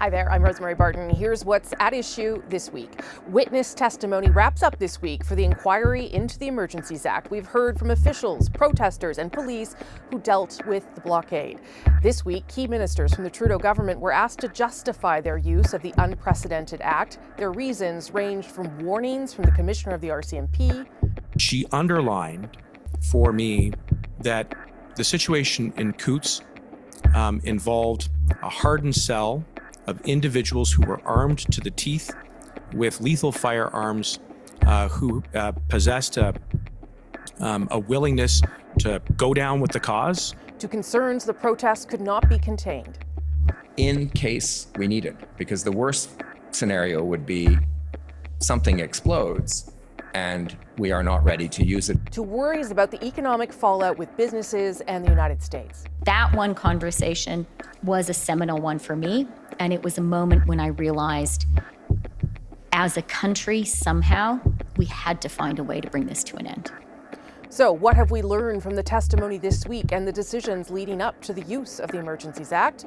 Hi there, I'm Rosemary Barton. Here's what's at issue this week. Witness testimony wraps up this week for the inquiry into the Emergencies Act. We've heard from officials, protesters, and police who dealt with the blockade. This week, key ministers from the Trudeau government were asked to justify their use of the unprecedented act. Their reasons ranged from warnings from the commissioner of the RCMP. She underlined for me that the situation in Coutts involved a hardened cell of individuals who were armed to the teeth with lethal firearms, who possessed a willingness to go down with the cause. To concerns the protests could not be contained. In case we need it, because the worst scenario would be something explodes and we are not ready to use it. To worries about the economic fallout with businesses and the United States. That one conversation was a seminal one for me, and it was a moment when I realized, as a country, somehow, we had to find a way to bring this to an end. So what have we learned from the testimony this week and the decisions leading up to the use of the Emergencies Act?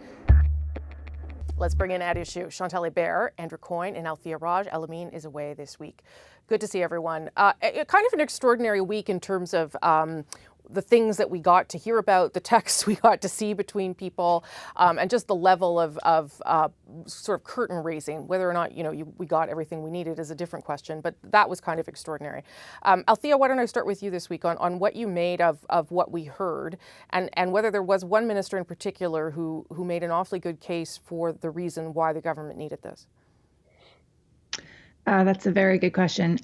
Let's bring in at issue Chantal Hebert, Andrew Coyne and Althia Raj. Elamine is away this week. Good to see everyone. Kind of an extraordinary week in terms of the things that we got to hear about, the texts we got to see between people, and just the level of sort of curtain raising. Whether or not we got everything we needed is a different question, but that was kind of extraordinary. Althia, why don't I start with you this week on what you made of what we heard, and whether there was one minister in particular who made an awfully good case for the reason why the government needed this. That's a very good question.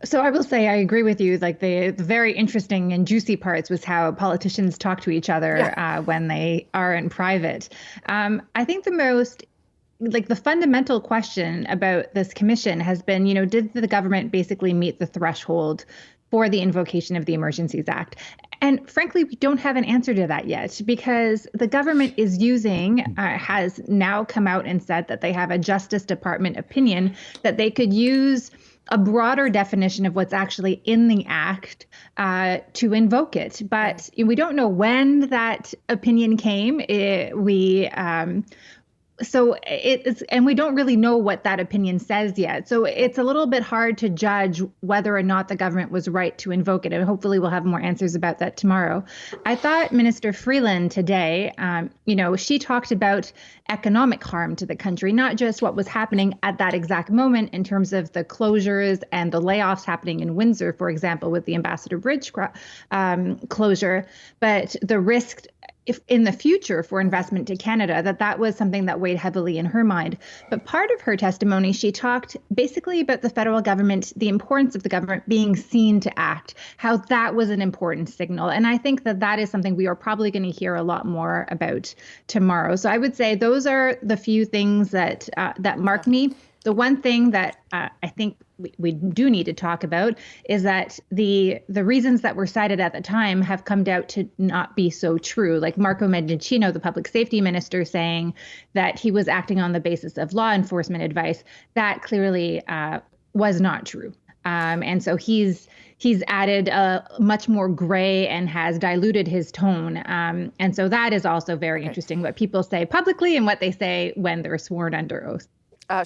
So I will say I agree with you. Like the very interesting and juicy parts was how politicians talk to each other when they are in private. I think the fundamental question about this commission has been, did the government basically meet the threshold for the invocation of the Emergencies Act? And frankly, we don't have an answer to that yet, because the government has now come out and said that they have a Justice Department opinion that they could use a broader definition of what's actually in the act to invoke it. But we don't know when that opinion came. And we don't really know what that opinion says yet. So it's a little bit hard to judge whether or not the government was right to invoke it. And hopefully we'll have more answers about that tomorrow. I thought Minister Freeland today, she talked about economic harm to the country, not just what was happening at that exact moment in terms of the closures and the layoffs happening in Windsor, for example, with the Ambassador Bridge closure, but the risk if in the future for investment to Canada, that was something that weighed heavily in her mind. But part of her testimony, she talked basically about the federal government, the importance of the government being seen to act, how that was an important signal. And I think that is something we are probably going to hear a lot more about tomorrow. So I would say those are the few things that mark me. The one thing that I think we do need to talk about is that the reasons that were cited at the time have come out to not be so true. Like Marco Mendicino, the public safety minister, saying that he was acting on the basis of law enforcement advice. That clearly was not true. And so he's added a much more gray and has diluted his tone. And so that is also very interesting, what people say publicly and what they say when they're sworn under oath.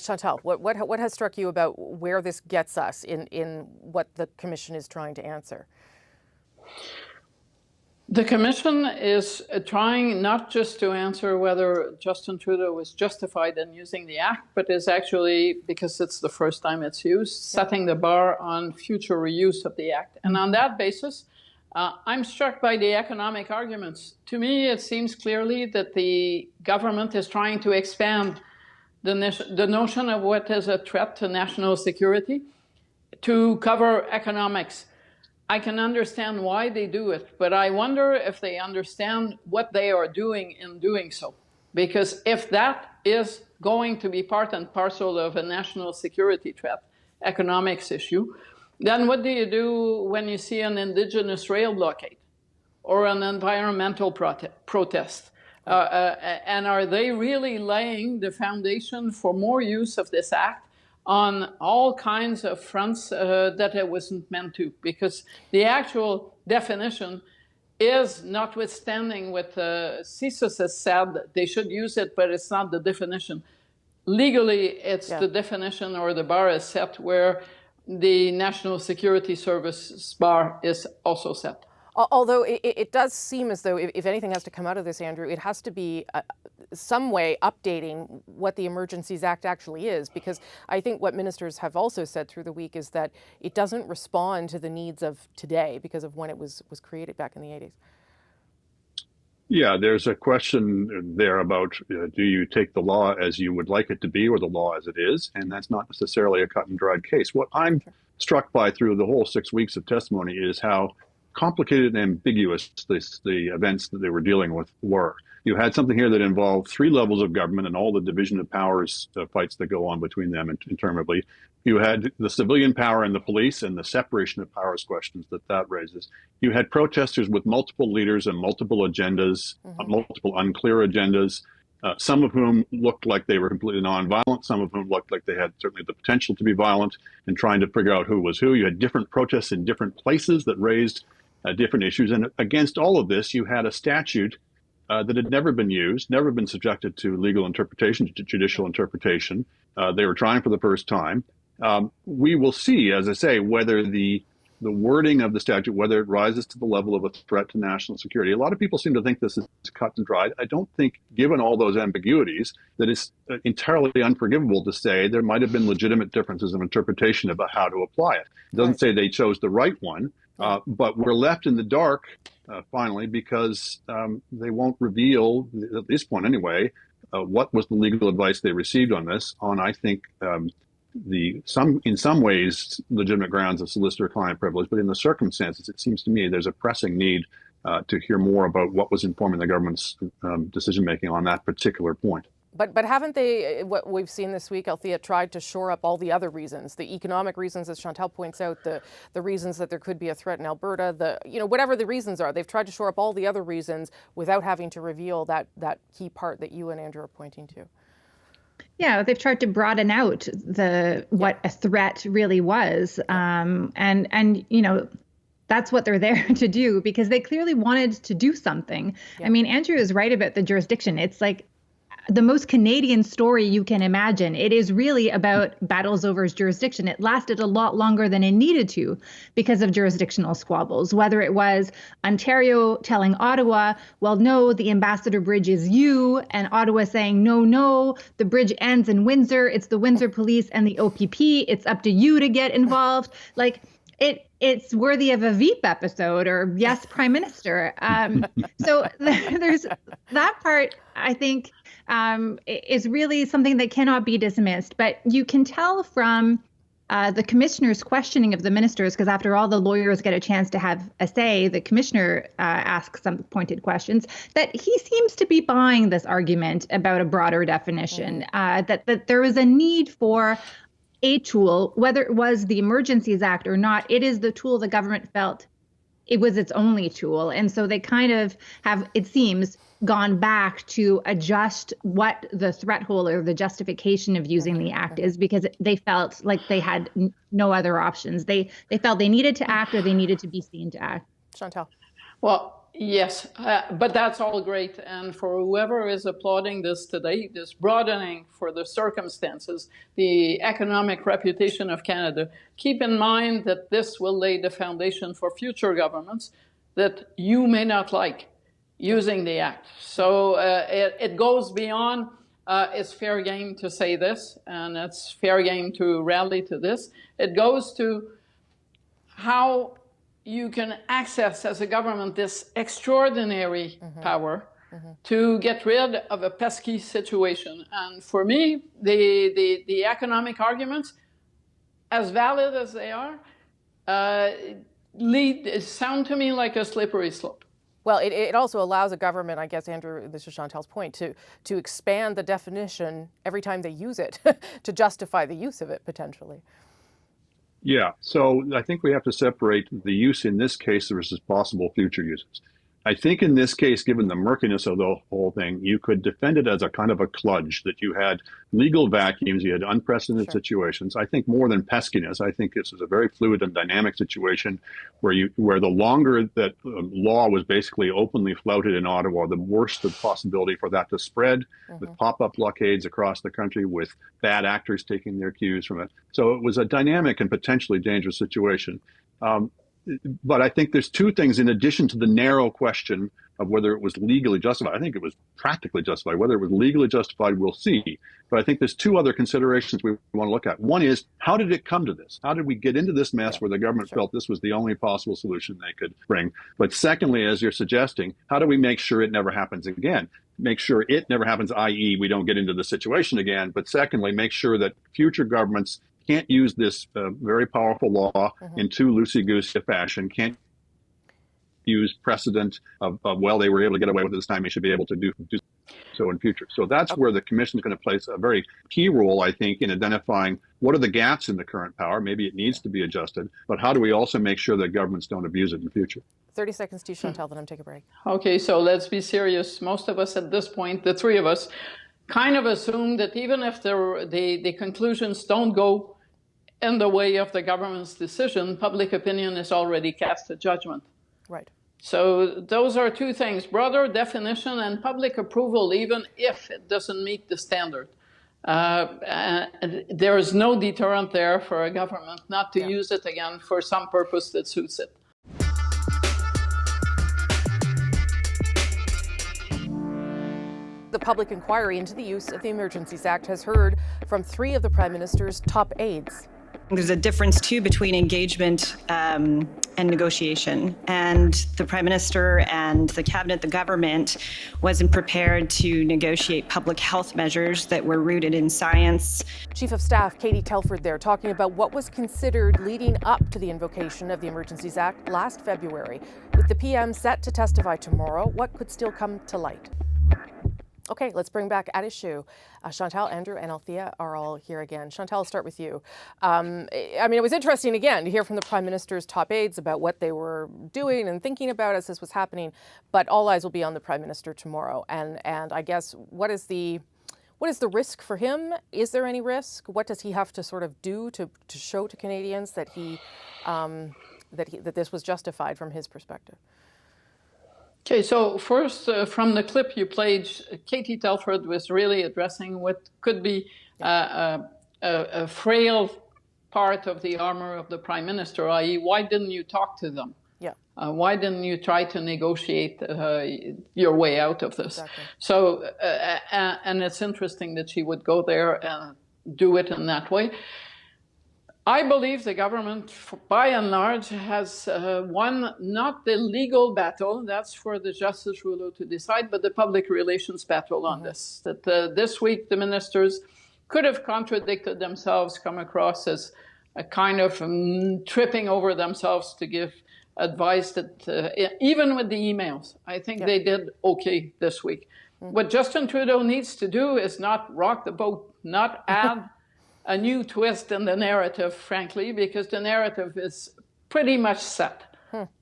Chantal, what has struck you about where this gets us in what the Commission is trying to answer? The Commission is trying not just to answer whether Justin Trudeau was justified in using the Act, but is actually, because it's the first time it's used, setting the bar on future reuse of the Act. And on that basis, I'm struck by the economic arguments. To me, it seems clearly that the government is trying to expand the notion of what is a threat to national security to cover economics. I can understand why they do it, but I wonder if they understand what they are doing in doing so. Because if that is going to be part and parcel of a national security threat, economics issue, then what do you do when you see an Indigenous rail blockade or an environmental protest? And are they really laying the foundation for more use of this act on all kinds of fronts that it wasn't meant to? Because the actual definition is, notwithstanding what CSIS has said, they should use it, but it's not the definition. Legally, it's the definition, or the bar is set where the National Security Service bar is also set. Although it does seem as though if anything has to come out of this, Andrew, it has to be some way updating what the Emergencies Act actually is, because I think what ministers have also said through the week is that it doesn't respond to the needs of today because of when it was created back in the 80s. Yeah, there's a question there about do you take the law as you would like it to be or the law as it is? And that's not necessarily a cut and dried case. What I'm struck by through the whole 6 weeks of testimony is how complicated and ambiguous the events that they were dealing with were. You had something here that involved 3 levels of government and all the division of powers fights that go on between them interminably. You had the civilian power and the police and the separation of powers questions that raises. You had protesters with multiple leaders and multiple agendas, multiple unclear agendas, some of whom looked like they were completely nonviolent, some of whom looked like they had certainly the potential to be violent, and trying to figure out who was who. You had different protests in different places that raised different issues. And against all of this, you had a statute that had never been used, never been subjected to legal interpretation, to judicial interpretation. They were trying for the first time. We will see, as I say, whether the wording of the statute, whether it rises to the level of a threat to national security. A lot of people seem to think this is cut and dried. I don't think, given all those ambiguities, that it's entirely unforgivable to say there might have been legitimate differences of interpretation about how to apply it. It doesn't say they chose the right one, but we're left in the dark, finally, because they won't reveal, at this point anyway, what was the legal advice they received on this, on, I think, in some ways, legitimate grounds of solicitor-client privilege, but in the circumstances, it seems to me there's a pressing need to hear more about what was informing the government's decision-making on that particular point. But haven't they, what we've seen this week, Althia, tried to shore up all the other reasons, the economic reasons, as Chantal points out, the reasons that there could be a threat in Alberta, whatever the reasons are, they've tried to shore up all the other reasons without having to reveal that key part that you and Andrew are pointing to. Yeah, they've tried to broaden out what a threat really was, and that's what they're there to do, because they clearly wanted to do something. Yeah. I mean, Andrew is right about the jurisdiction. It's like the most Canadian story you can imagine. It is really about battles over jurisdiction. It lasted a lot longer than it needed to because of jurisdictional squabbles, whether it was Ontario telling Ottawa, well, no, the Ambassador Bridge is you, and Ottawa saying, no, the bridge ends in Windsor. It's the Windsor Police and the OPP. It's up to you to get involved. Like, it's worthy of a Veep episode, or Yes, Prime Minister. So there's that part, I think, is really something that cannot be dismissed. But you can tell from the commissioner's questioning of the ministers, because after all the lawyers get a chance to have a say, the commissioner asks some pointed questions, that he seems to be buying this argument about a broader definition, that there is a need for a tool, whether it was the Emergencies Act or not. It is the tool the government felt it was its only tool. And so they kind of have, it seems, gone back to adjust what the threat hole or the justification of using the act is, because they felt like they had no other options. They felt they needed to act, or they needed to be seen to act. Chantal. Well, yes, but that's all great. And for whoever is applauding this today, this broadening for the circumstances, the economic reputation of Canada, keep in mind that this will lay the foundation for future governments that you may not like using the act. So it goes beyond, it's fair game to say this, and it's fair game to rally to this. It goes to how you can access as a government this extraordinary power to get rid of a pesky situation. And for me, the economic arguments, as valid as they are, sound to me like a slippery slope. Well, it also allows a government, I guess, Andrew, this is Chantal's point, to expand the definition every time they use it to justify the use of it, potentially. Yeah, so I think we have to separate the use in this case versus possible future uses. I think in this case, given the murkiness of the whole thing, you could defend it as a kind of a kludge, that you had legal vacuums, you had unprecedented situations. I think more than peskiness, I think this is a very fluid and dynamic situation where the longer that law was basically openly flouted in Ottawa, the worse the possibility for that to spread with pop-up blockades across the country, with bad actors taking their cues from it. So it was a dynamic and potentially dangerous situation. But I think there's two things in addition to the narrow question of whether it was legally justified. I think it was practically justified. Whether it was legally justified, we'll see. But I think there's two other considerations we want to look at. One is, how did it come to this? How did we get into this mess where the government felt this was the only possible solution they could bring? But secondly, as you're suggesting, how do we make sure it never happens again? Make sure it never happens, i.e. we don't get into the situation again. But secondly, make sure that future governments can't use this very powerful law in too loosey-goosey fashion, can't use precedent of, well, they were able to get away with it this time, they should be able to do so in future. So that's where the commission is going to play a very key role, I think, in identifying what are the gaps in the current power. Maybe it needs to be adjusted, but how do we also make sure that governments don't abuse it in the future? 30 seconds to you, Chantal, then I'm taking a break. Okay, so let's be serious. Most of us at this point, the three of us, kind of assume that even if the conclusions don't go in the way of the government's decision, public opinion has already cast a judgment. Right. So those are two things, broader definition and public approval, even if it doesn't meet the standard. There is no deterrent there for a government not to use it again for some purpose that suits it. The public inquiry into the use of the Emergencies Act has heard from three of the Prime Minister's top aides. There's a difference, too, between engagement and negotiation. And the Prime Minister and the Cabinet, the government, wasn't prepared to negotiate public health measures that were rooted in science. Chief of Staff Katie Telford there talking about what was considered leading up to the invocation of the Emergencies Act last February. With the PM set to testify tomorrow, what could still come to light? Okay, let's bring back at issue. Chantal, Andrew, and Althia are all here again. Chantal, I'll start with you. I mean, it was interesting, again, to hear from the Prime Minister's top aides about what they were doing and thinking about as this was happening, but all eyes will be on the Prime Minister tomorrow. And I guess, what is the risk for him? Is there any risk? What does he have to sort of do to show to Canadians that that this was justified from his perspective? Okay, so first, from the clip you played, Katie Telford was really addressing what could be a frail part of the armor of the Prime Minister, i.e., why didn't you talk to them? Yeah. Why didn't you try to negotiate your way out of this? Exactly. So, and it's interesting that she would go there and do it in that way. I believe the government, by and large, has won not the legal battle, that's for the Justice Trudeau to decide, but the public relations battle on this. That this week the ministers could have contradicted themselves, come across as a kind of tripping over themselves to give advice that, even with the emails, I think they did okay this week. What Justin Trudeau needs to do is not rock the boat, not add a new twist in the narrative, frankly, because the narrative is pretty much set.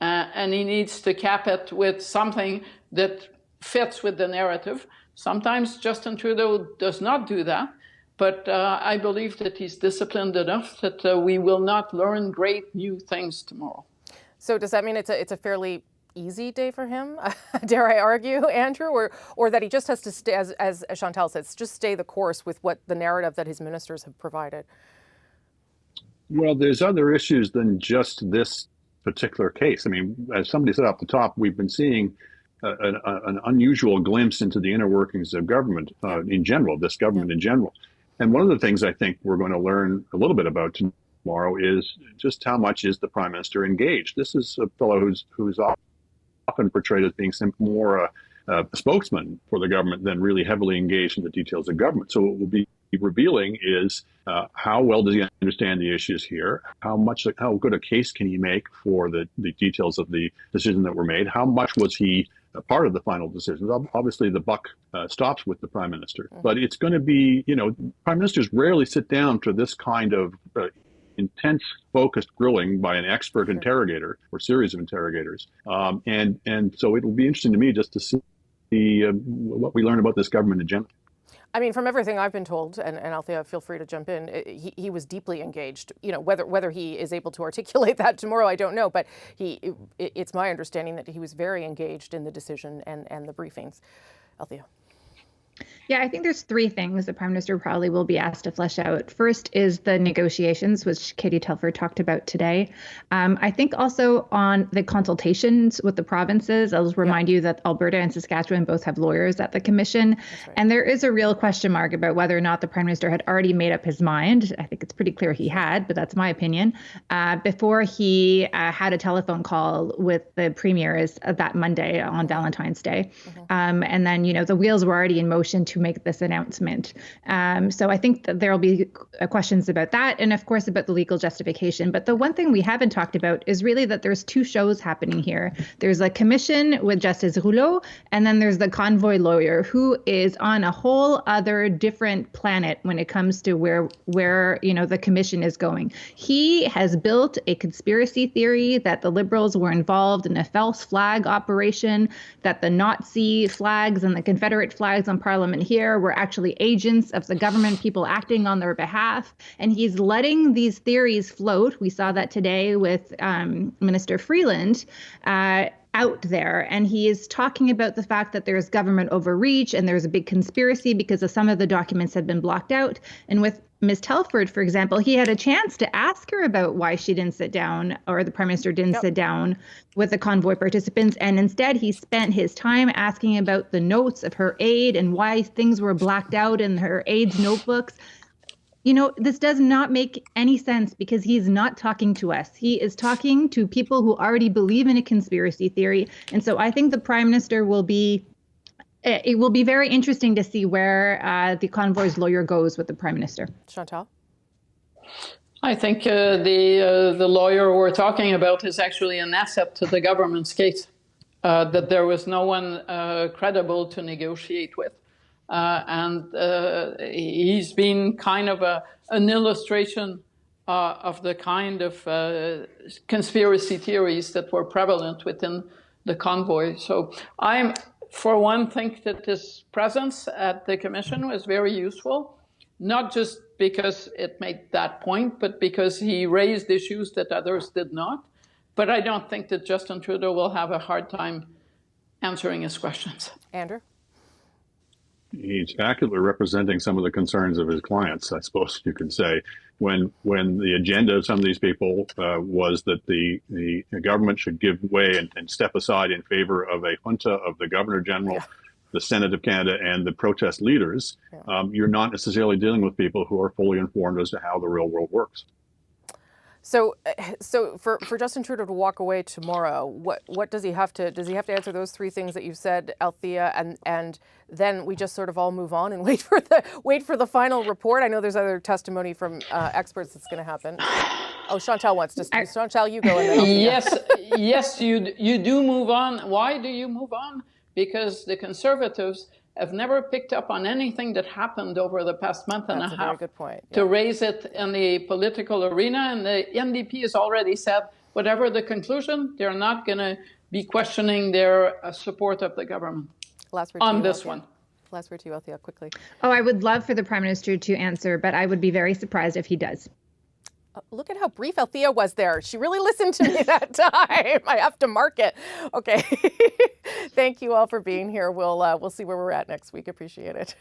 And he needs to cap it with something that fits with the narrative. Sometimes Justin Trudeau does not do that, but I believe that he's disciplined enough that we will not learn great new things tomorrow. So does that mean it's a fairly easy day for him, dare I argue, Andrew, or that he just has to stay, as Chantal says, just stay the course with what the narrative that his ministers have provided? Well, there's other issues than just this particular case. I mean, as somebody said off the top, we've been seeing an unusual glimpse into the inner workings of government in general, this government in general. And one of the things I think we're going to learn a little bit about tomorrow is just how much is the Prime Minister engaged. This is a fellow who's often portrayed as being more a spokesman for the government than really heavily engaged in the details of government. So what will be revealing is how well does he understand the issues here? How good a case can he make for the details of the decision that were made? How much was he a part of the final decisions? Obviously, the buck stops with the Prime Minister, but it's going to be, Prime Ministers rarely sit down to this kind of intense, focused grilling by an expert interrogator or series of interrogators. And so it'll be interesting to me just to see what we learn about this government agenda. I mean, from everything I've been told, and Althia, feel free to jump in, he was deeply engaged. You know, whether he is able to articulate that tomorrow, I don't know. But it's my understanding that he was very engaged in the decision and the briefings. Althia. Yeah, I think there's three things the Prime Minister probably will be asked to flesh out. First is the negotiations, which Katie Telford talked about today. I think also on the consultations with the provinces, I'll remind you that Alberta and Saskatchewan both have lawyers at the Commission. Right. And there is a real question mark about whether or not the Prime Minister had already made up his mind. I think it's pretty clear he had, but that's my opinion, before he had a telephone call with the premiers that Monday on Valentine's Day. And then, you know, the wheels were already in motion to make this announcement. So I think that there will be questions about that, and of course about the legal justification. But the one thing we haven't talked about is really that there's two shows happening here. There's a commission with Justice Rouleau, and then there's the Convoy lawyer, who is on a whole other different planet when it comes to where you know the commission is going. He has built a conspiracy theory that the Liberals were involved in a false flag operation, that the Nazi flags and the Confederate flags on Parliament here were actually agents of the government, people acting on their behalf. And he's letting these theories float. We saw that today with Minister Freeland out there. And he is talking about the fact that there's government overreach and there's a big conspiracy because of some of the documents have been blocked out. And with Ms. Telford, for example, he had a chance to ask her about why she didn't sit down, or the Prime Minister didn't sit down with the convoy participants. And instead, he spent his time asking about the notes of her aide and why things were blacked out in her aide's notebooks. You know, this does not make any sense because he's not talking to us. He is talking to people who already believe in a conspiracy theory. And so I think the Prime Minister it will be very interesting to see where the Convoy's lawyer goes with the Prime Minister. Chantal? I think the lawyer we're talking about is actually an asset to the government's case, that there was no one credible to negotiate with. And he's been kind of an illustration of the kind of conspiracy theories that were prevalent within the Convoy. So for one, think that his presence at the Commission was very useful, not just because it made that point, but because he raised issues that others did not. But I don't think that Justin Trudeau will have a hard time answering his questions. Andrew? He's accurately representing some of the concerns of his clients, I suppose you could say. When the agenda of some of these people was that the government should give way and step aside in favor of a junta of the Governor General, the Senate of Canada, and the protest leaders, you're not necessarily dealing with people who are fully informed as to how the real world works. So for Justin Trudeau to walk away tomorrow, what does he have to answer those three things that you've said, Althea, and then we just sort of all move on and wait for the final report? I know there's other testimony from experts that's going to happen. Oh, Chantal wants to speak. Chantal, you go. And then yes, you do move on. Why do you move on? Because the Conservatives have never picked up on anything that happened over the past month and a half. That's a very good point. Yeah. To raise it in the political arena, and the NDP has already said, whatever the conclusion, they're not going to be questioning their support of the government on this one. Last word to you, Althea, quickly. Oh, I would love for the Prime Minister to answer, but I would be very surprised if he does. Look at how brief Althea was there. She really listened to me that time. I have to mark it. Okay. Thank you all for being here. We'll see where we're at next week. Appreciate it.